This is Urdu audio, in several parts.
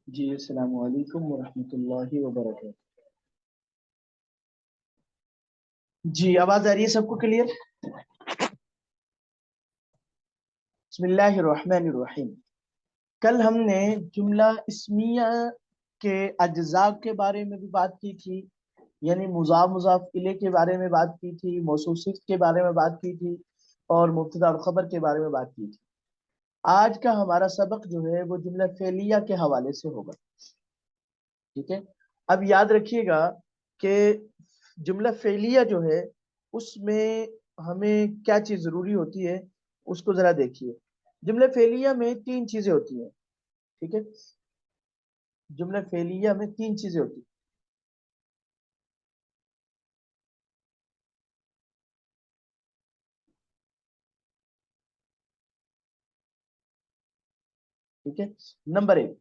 جی السلام علیکم ورحمۃ اللہ وبرکاتہ. جی آواز آ رہی ہے سب کو کلیئر؟ بسم اللہ الرحمن الرحیم. کل ہم نے جملہ اسمیہ کے اجزاء کے بارے میں بھی بات کی تھی، یعنی مضاف مضاف الیہ کے بارے میں بات کی تھی، موصوف صفت کے بارے میں بات کی تھی، اور مبتدا اور خبر کے بارے میں بات کی تھی. آج کا ہمارا سبق جو ہے وہ جملہ فعلیہ کے حوالے سے ہوگا. ٹھیک ہے، اب یاد رکھیے گا کہ جملہ فعلیہ جو ہے اس میں ہمیں کیا چیز ضروری ہوتی ہے اس کو ذرا دیکھیے. جملہ فعلیہ میں تین چیزیں ہوتی ہیں. ٹھیک ہے، جملہ فعلیہ میں تین چیزیں ہوتی ہیں. ٹھیک ہے، نمبر ایک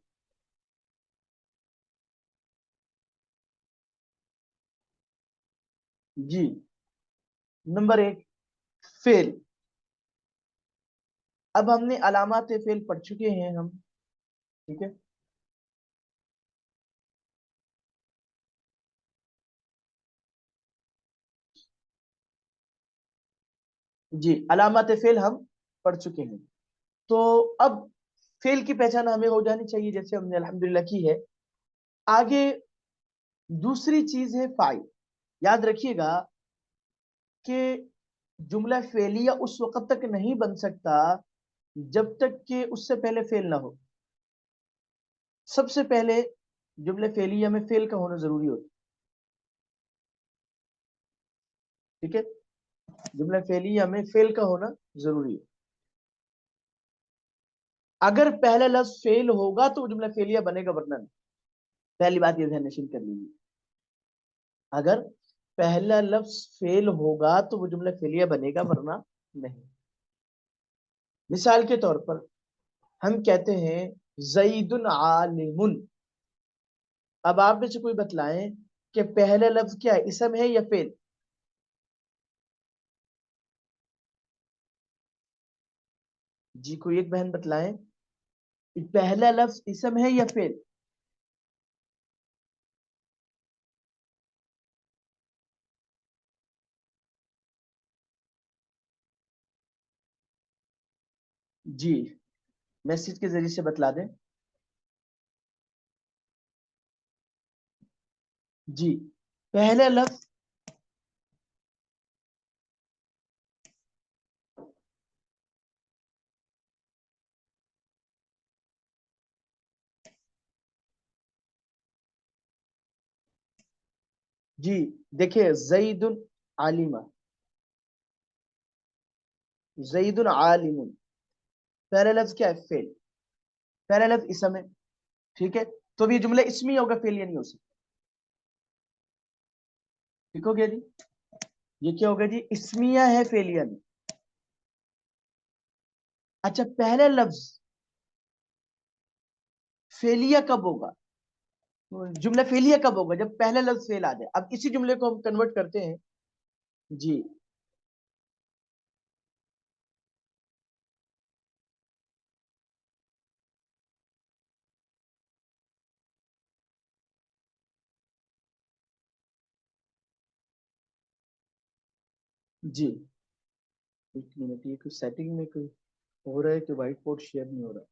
جی نمبر ایک فعل. اب ہم نے علامات فعل پڑھ چکے ہیں ہم. ٹھیک ہے، جی علامات فعل ہم پڑھ چکے ہیں. تو اب فعل کی پہچان ہمیں ہو جانی چاہیے جیسے ہم نے الحمدللہ کی ہے. آگے دوسری چیز ہے فاعل. یاد رکھیے گا کہ جملہ فعلیہ اس وقت تک نہیں بن سکتا جب تک کہ اس سے پہلے فعل نہ ہو. سب سے پہلے جملہ فعلیہ میں فعل کا ہونا ضروری ہوتا. ٹھیک ہے، جملہ فعلیہ میں فعل کا ہونا ضروری ہے. اگر پہلا لفظ فعل ہوگا تو وہ جملہ فعلیہ بنے گا، ورنہ نہیں. پہلی بات یہ ذہن نشین کر لیجیے، اگر پہلا لفظ فعل ہوگا تو وہ جملہ فعلیہ بنے گا، ورنہ نہیں. مثال کے طور پر ہم کہتے ہیں زید عالم. اب آپ میں سے کوئی بتلائیں کہ پہلا لفظ کیا ہے، اسم ہے یا فعل؟ جی کوئی ایک بہن بتلائیں پہلا لفظ اسم ہے یا فعل؟ جی میسج کے ذریعے سے بتلا دیں. جی پہلا لفظ جی دیکھیں زید عالمہ، زید عالم. پہلا لفظ کیا ہے؟ فعل. پہلا لفظ اسم ہے. ٹھیک ہے، تو یہ جملہ اسمی ہوگا، فعلیہ نہیں ہو سکتا. ٹھیک ہو گیا جی، یہ کیا ہوگا جی؟ اسمیہ ہے، فعلیہ نہیں. اچھا پہلا لفظ فعلیہ کب ہوگا؟ جملہ فعلیہ کب ہوگا؟ جب پہلا لفظ فعل آ جائے. اب اسی جملے کو ہم کنورٹ کرتے ہیں. جی جی ایک منٹ، یہ کوئی سیٹنگ میں کوئی ہو رہا ہے کہ وائٹ بورڈ شیئر نہیں ہو رہا.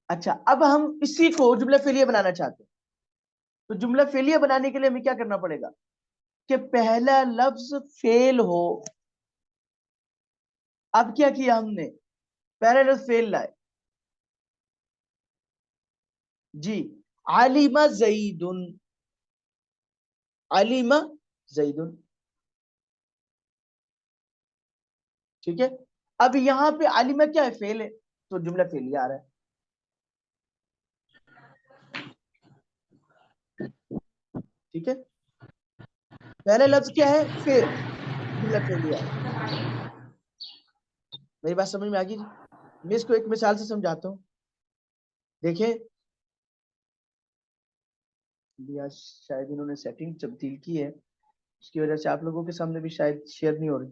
اچھا اب ہم اسی کو جملہ فعلیہ بنانا چاہتے ہیں. تو جملہ فعلیہ بنانے کے لیے ہمیں کیا کرنا پڑے گا کہ پہلا لفظ فعل ہو. اب کیا کیا ہم نے؟ پہلا لفظ فعل لائے. جی علم زید، علم زید. ٹھیک ہے، اب یہاں پہ علم کیا ہے؟ فعل ہے، تو جملہ فعلیہ آ رہا ہے. ٹھیک ہے، پہلا لفظ کیا ہے؟ فعل، جملہ فعلیہ آ رہا ہے. میری بات سمجھ میں آ گئی جی؟ میں اس کو ایک مثال سے سمجھاتا ہوں. دیکھیں آج شاید انہوں نے سیٹنگ تبدیل کی ہے، اس کی وجہ سے آپ لوگوں کے سامنے بھی شاید شیئر نہیں ہو رہی.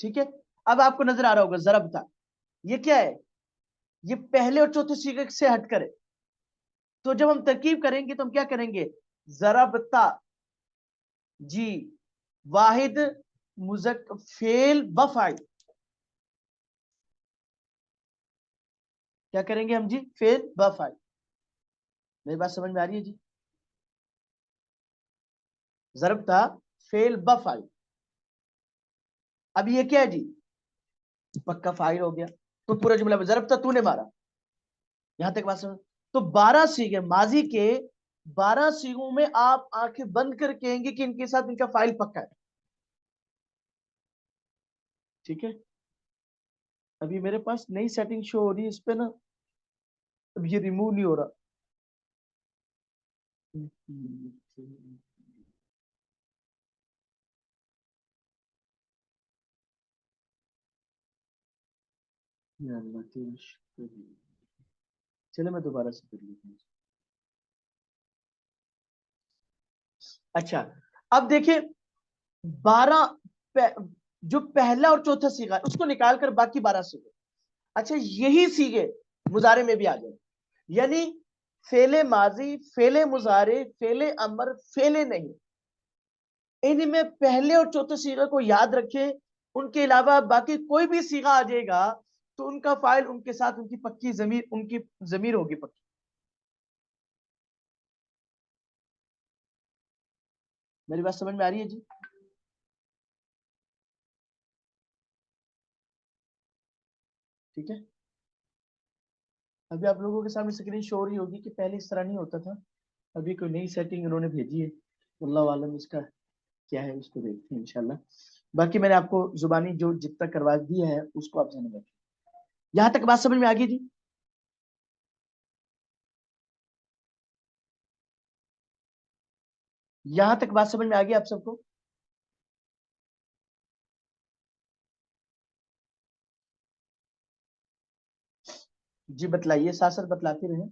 ٹھیک ہے. اب آپ کو نظر آ رہا ہوگا ضرب تھا, یہ کیا ہے, یہ پہلے اور چوتھے سیغے سے ہٹ کرے. تو جب ہم ترکیب کریں گے تو ہم کیا کریں گے, ضربتا, جی, واحد فعل بفعل. کیا کریں گے ہم جی, فعل بفعل. میری بات سمجھ میں آ رہی ہے جی؟ ضربتا فعل بفعل. اب یہ کیا ہے جی, پکا فاعل ہو گیا. تو پورا جملہ میں ضربتا, تو نے مارا, یہاں تک بات سمجھ. تو 12 سیغے ماضی کے, 12 سیغوں میں آپ آنکھیں بند کر کہیں گے کہ ان کے ساتھ ان کا فاعل پکا ہے. ٹھیک ہے. ابھی میرے پاس نئی سیٹنگ شو ہو رہی ہے اس پہ نا, اب یہ ریموو نہیں ہو رہا. یا اللہ تیرا شکر ہے. چلے میں دوبارہ سے کر لیتا ہوں. اچھا, اب دیکھیں 12 جو پہلا اور چوتھا سیغہ ہے اس کو نکال کر باقی 12 سیغے. اچھا, یہی سیغے مضارع میں بھی آ جائیں, یعنی فعل ماضی, فعل مضارع, فعل امر, فعل نہیں, ان میں پہلے اور چوتھے سیغے کو یاد رکھیں. ان کے علاوہ باقی کوئی بھی سیغہ آ جائے گا تو ان کا فاعل ان کے ساتھ ان کی پکی ضمیر, ان کی ضمیر ہوگی پکی. میری بات سمجھ میں آ رہی ہے جی؟ ٹھیک ہے. ابھی آپ لوگوں کے سامنے اسکرین شو ہو رہی ہوگی کہ پہلے اس طرح نہیں ہوتا تھا. ابھی کوئی نئی سیٹنگ انہوں نے بھیجی ہے, اللہ عالم اس کا کیا ہے, اس کو دیکھتے ہیں انشاءاللہ. باقی میں نے آپ کو زبانی جو جتنا کروا دیا ہے اس کو آپ ذہن میں رکھیں. یہاں تک بات سمجھ میں آ گئی جی؟ یہاں تک بات سمجھ میں آ گئی آپ سب کو؟ جی بتلائیے, ساتھ ساتھ بتلاتے رہیں.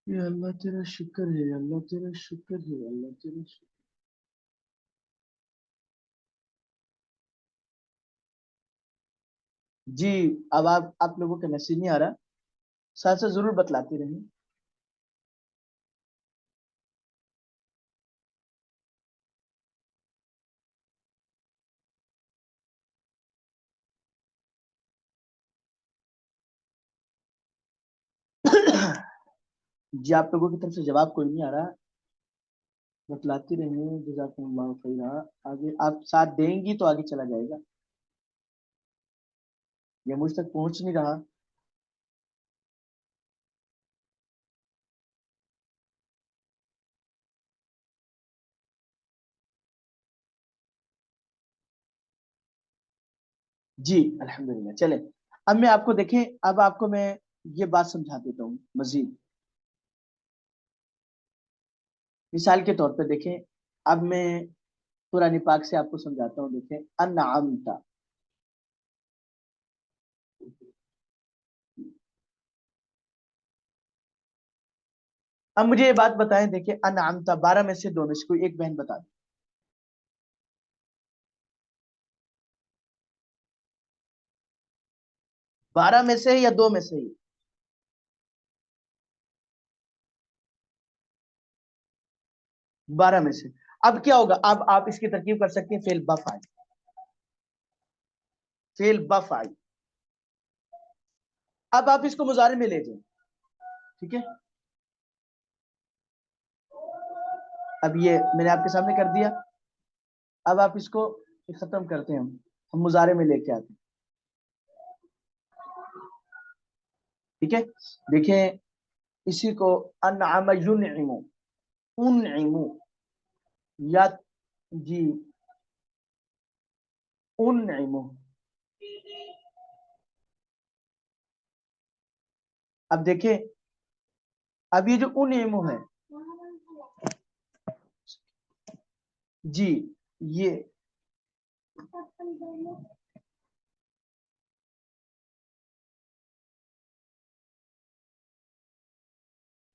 یا اللہ تیرا شکر ہے, اللہ تیرا شکر ہے, اللہ تیرا شکر. جی, اب آپ لوگوں کا میسج نہیں آ رہا, ساتھ ساتھ ضرور بتلاتے رہیں. جی, آپ لوگوں کی طرف سے جواب کوئی نہیں آ رہا, بتلاتی رہیں. جزاکم اللہ خیرا. آگے آپ ساتھ دیں گی تو آگے چلا جائے گا, یہ مجھ تک پہنچ نہیں رہا. جی الحمدللہ. چلیں اب میں آپ کو دیکھیں, اب آپ کو میں یہ بات سمجھا دیتا ہوں مزید. مثال کے طور پہ دیکھیں, اب میں قرآن پاک سے آپ کو سمجھاتا ہوں. دیکھیں, انعمتا, اب مجھے یہ بات بتائیں. دیکھیں انعمتا 12 میں سے 2 میں سے کوئی ایک بہن بتا دیں. 12 میں سے یا 2 میں سے ہی؟ 12 میں سے. اب کیا ہوگا, اب آپ اس کی ترکیب کر سکتے ہیں فعل بفعل, فعل بفعل. اب آپ اس کو مضارع میں لے جائیں. ٹھیک ہے, اب یہ میں نے آپ کے سامنے کر دیا. اب آپ اس کو ختم کرتے ہیں, ہم مضارع میں لے کے آتے ہیں. ٹھیک ہے, دیکھیں اسی کو انعم ینعم, انعم, یا جی انعم. اب دیکھیں, اب یہ جو انعم ہے, جی یہ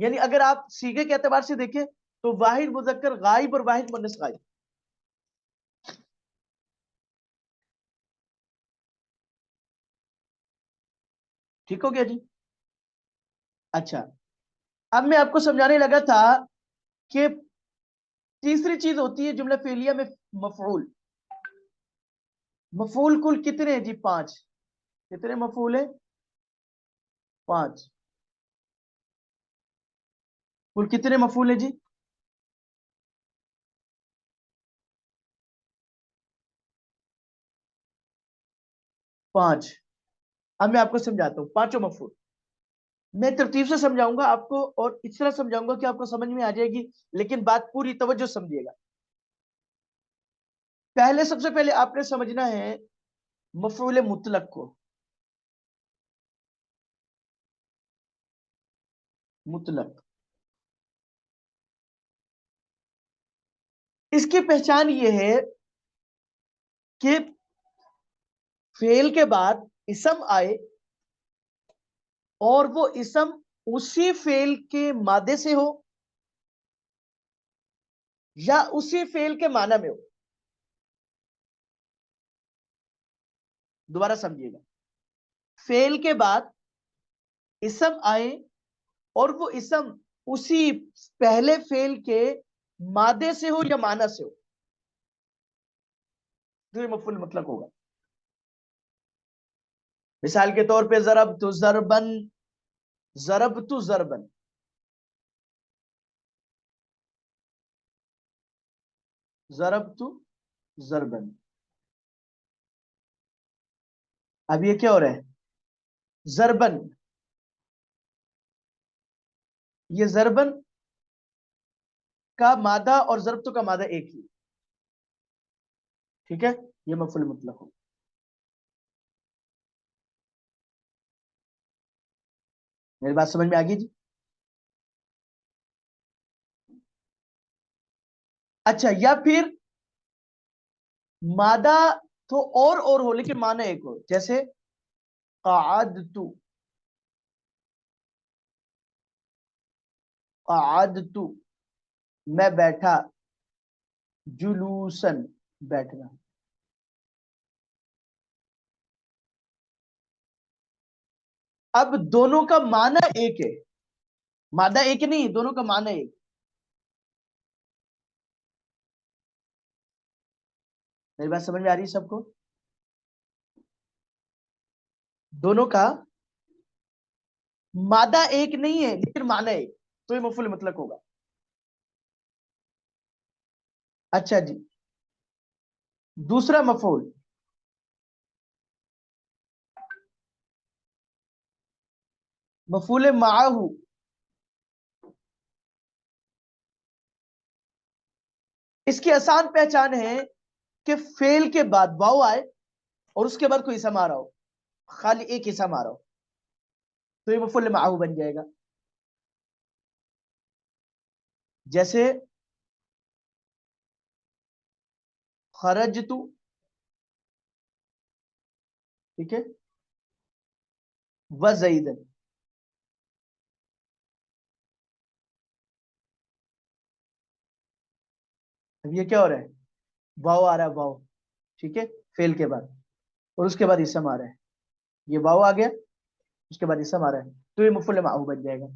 یعنی اگر آپ سیغے کے اعتبار سے دیکھیں تو واحد مذکر غائب اور واحد مؤنث غائب. ٹھیک ہو گیا جی. اچھا اب میں آپ کو سمجھانے لگا تھا کہ تیسری چیز ہوتی ہے جملہ فعلیہ میں مفعول. مفعول کل کتنے ہیں جی؟ 5. کتنے مفعول ہیں؟ 5. کل کتنے مفعول ہیں جی؟ 5. اب میں آپ کو سمجھاتا ہوں پانچوں مفعول. میں ترتیب سے سمجھاؤں گا آپ کو اور اس طرح سمجھاؤں گا کہ آپ کو سمجھ میں آ جائے گی، لیکن بات پوری توجہ سمجھیے گا. پہلے سب سے پہلے آپ نے سمجھنا ہے مفعول مطلق کو. مطلق اس کی پہچان یہ ہے کہ فعل کے بعد اسم آئے اور وہ اسم اسی فعل کے مادے سے ہو یا اسی فعل کے معنی میں ہو. دوبارہ سمجھیے گا. فعل کے بعد اسم آئے اور وہ اسم اسی پہلے فعل کے مادے سے ہو یا معنی سے ہو تو یہ مفعول مطلق ہوگا. مثال کے طور پہ ضربت ضربن، ضربت ضربن. ضربت ضربن. اب یہ کیا ہو رہا ہے؟ ضربن. یہ ضربن کا مادہ اور ضربت کا مادہ ایک ہی. ٹھیک ہے، یہ مفعول مطلق ہو. میری بات سمجھ میں آ گئی جی؟ اچھا یا پھر مادہ تو اور ہو لیکن معنی ایک ہو. جیسے قعدت، قعدت میں بیٹھا، جلوسن بیٹھنا. اب دونوں کا معنی ایک ہے، مادہ ایک نہیں، دونوں کا معنی ایک. میری بات سمجھ میں آ رہی ہے سب کو؟ دونوں کا مادہ ایک نہیں ہے لیکن معنی ایک، تو یہ مفعول مطلق ہوگا. اچھا جی، دوسرا مفعول مفعول معہ. اس کی آسان پہچان ہے کہ فعل کے بعد واو آئے اور اس کے بعد کوئی اسم آ رہا ہو، خالی ایک اسم آ رہا ہو تو یہ مفعول معہ بن جائے گا. جیسے خرجت، ٹھیک ہے، وزیدن. اب یہ کیا ہو رہا ہے؟ واو آ رہا ہے، واو. ٹھیک ہے، فعل کے بعد اور اس کے بعد اسم آ رہا ہے. یہ واو آ گیا، اس کے بعد اسم آ رہا ہے تو یہ مفعول معہ بن جائے گا.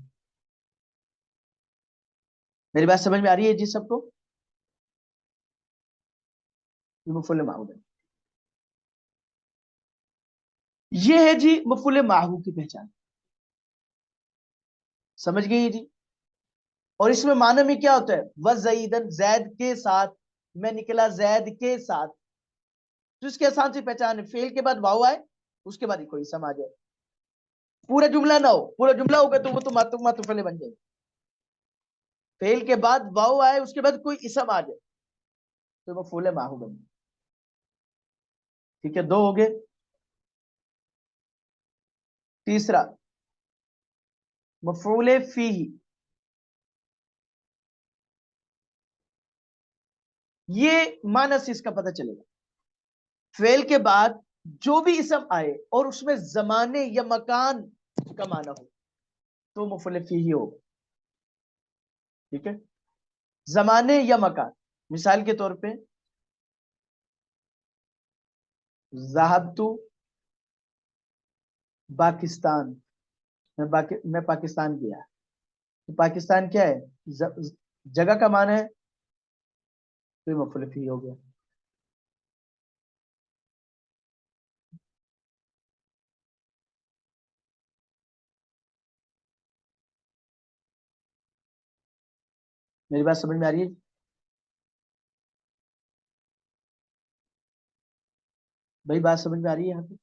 میری بات سمجھ میں آ رہی ہے جی سب کو؟ یہ مفعول معہ بن. یہ ہے جی مفعول معہ کی پہچان. سمجھ گئی جی؟ اور اس میں معنی میں کیا ہوتا ہے؟ وزیدن، زید کے ساتھ، میں نکلا زید کے ساتھ. تو اس کی آسان سی پہچان ہے، فعل کے بعد واو آئے اس کے بعد ہی کوئی اسم آ جائے. پورا جملہ نہ ہو، پورا جملہ ہوگا تو وہ تو معطوف علیہ بن جائے. فعل کے بعد واو آئے اس کے بعد کوئی اسم آ جائے تو مفعول معہ بن جائے. ٹھیک ہے، دو ہو گئے. تیسرا مفعول فیہ. یہ معنی سے اس کا پتہ چلے گا. فعل کے بعد جو بھی اسم آئے اور اس میں زمانے یا مکان کا معنی ہو تو مفعول فیہ ہو. ٹھیک ہے، زمانے یا مکان. مثال کے طور پہ ذهبت پاکستان، میں پاکستان گیا. تو پاکستان کیا ہے؟ جگہ کا معنی ہے، تو یہ مفعول فیہ ہو گیا. میری بات سمجھ میں آ رہی ہے؟ بھائی بات سمجھ میں آ رہی ہے یہاں پہ؟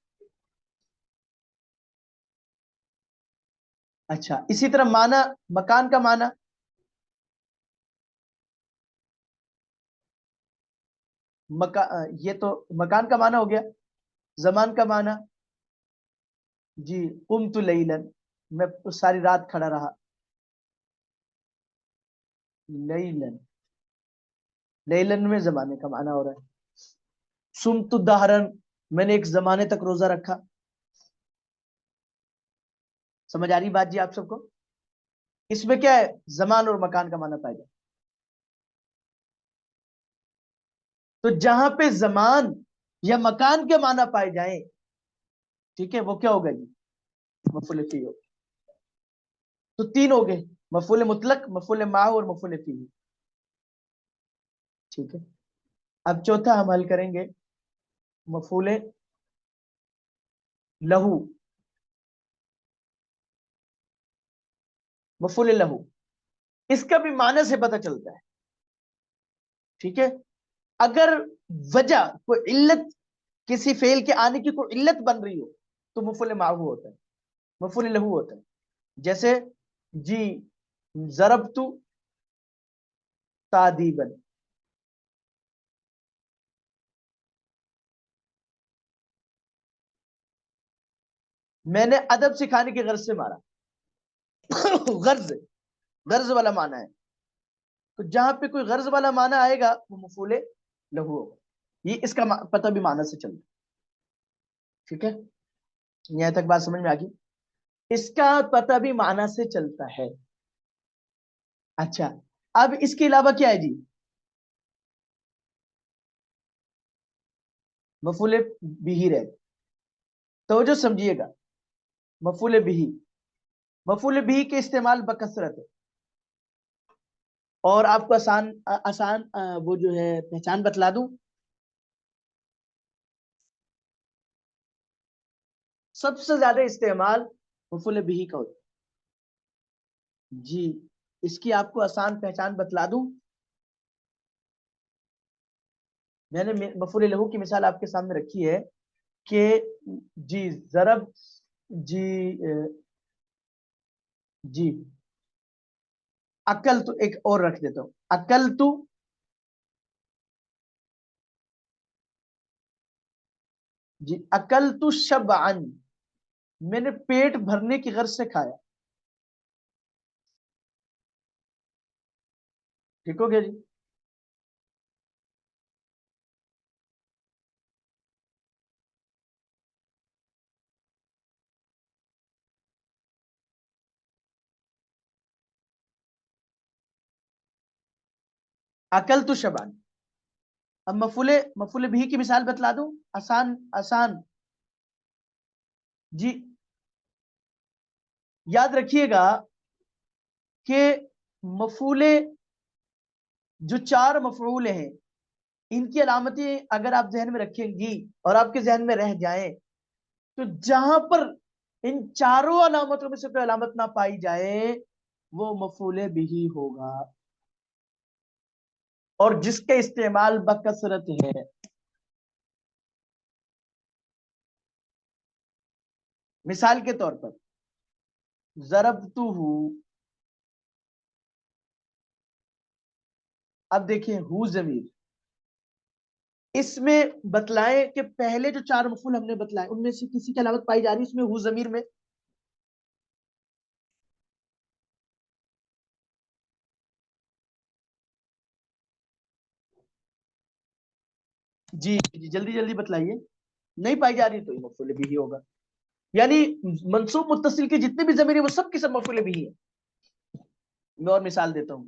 اچھا، اسی طرح معنی، مکان کا معنی، یہ تو مکان کا معنی ہو گیا. زمان کا معنی، جی قمت لیلن، میں ساری رات کھڑا رہا. لیلن، لیلن میں زمانے کا معنی ہو رہا ہے. سمت دہرن، میں نے ایک زمانے تک روزہ رکھا. سمجھ آ رہی بات جی آپ سب کو؟ اس میں کیا ہے؟ زمان اور مکان کا معنی پائے گا. تو جہاں پہ زمان یا مکان کے معنی پائے جائیں، ٹھیک ہے، وہ کیا ہوگا جی؟ مفعول فیہ ہوگا. تو تین ہو گئے، مفعول مطلق، مفعول معہ اور مفعول فیہ. ٹھیک ہے، اب چوتھا ہم حل کریں گے مفعول لہو. مفعول لہو، اس کا بھی معنی سے پتہ چلتا ہے. ٹھیک ہے، اگر وجہ کوئی علت، کسی فعل کے آنے کی کوئی علت بن رہی ہو، تو مفعول معہ ہوتا ہے، مفعول لہو ہوتا ہے. جیسے جی ضربت تادیبا، میں نے ادب سکھانے کی غرض سے مارا. غرض، غرض والا معنی ہے. تو جہاں پہ کوئی غرض والا معنی آئے گا وہ مفعول لہو ہوگا. یہ اس کا پتہ بھی معنی سے چلتا ہے. ٹھیک ہے، یہاں تک بات سمجھ میں آ گئی؟ اس کا پتہ بھی معنی سے چلتا ہے. اچھا، اب اس کے علاوہ کیا ہے جی؟ مفعول بھی رہے. توجہ سمجھیے گا، مفعول بھی، مفعول بھی کے استعمال بکثرت ہے. اور آپ کو آسان آسان وہ جو ہے پہچان بتلا دوں. سب سے زیادہ استعمال مفعول بھی کا ہوتا ہے. جی اس کی آپ کو آسان پہچان بتلا دوں. میں نے مفعول لہو کی مثال آپ کے سامنے رکھی ہے کہ جی ضرب، جی جی عقل تو، ایک اور رکھ دیتا ہوں، عقل تو، جی عقل تو شبعن، میں نے پیٹ بھرنے کی غرض سے کھایا. ٹھیک ہو گیا جی؟ عقل تو شبعن. اب مفعول بھی کی مثال بتلا دوں، آسان آسان. جی یاد رکھیے گا کہ مفعول، جو چار مفعول ہیں، ان کی علامتیں اگر آپ ذہن میں رکھیں گی اور آپ کے ذہن میں رہ جائیں، تو جہاں پر ان چاروں علامتوں میں سے کوئی علامت نہ پائی جائے وہ مفعول بھی ہوگا، اور جس کے استعمال بکثرت ہے. مثال کے طور پر ضربتہ، اب دیکھیں ہو ضمیر، اس میں بتلائیں کہ پہلے جو چار مفعول ہم نے بتلائے ان میں سے کسی کی علامت پائی جا رہی ہے اس میں ہو ضمیر میں؟ جی جی جلدی جلدی بتلائیے. نہیں پائی جا رہی تو یہ مفعول بھی ہوگا. یعنی منصوب متصل کے جتنے بھی ضمیر ہیں وہ سب کے سب مفعول بھی ہے. میں اور مثال دیتا ہوں.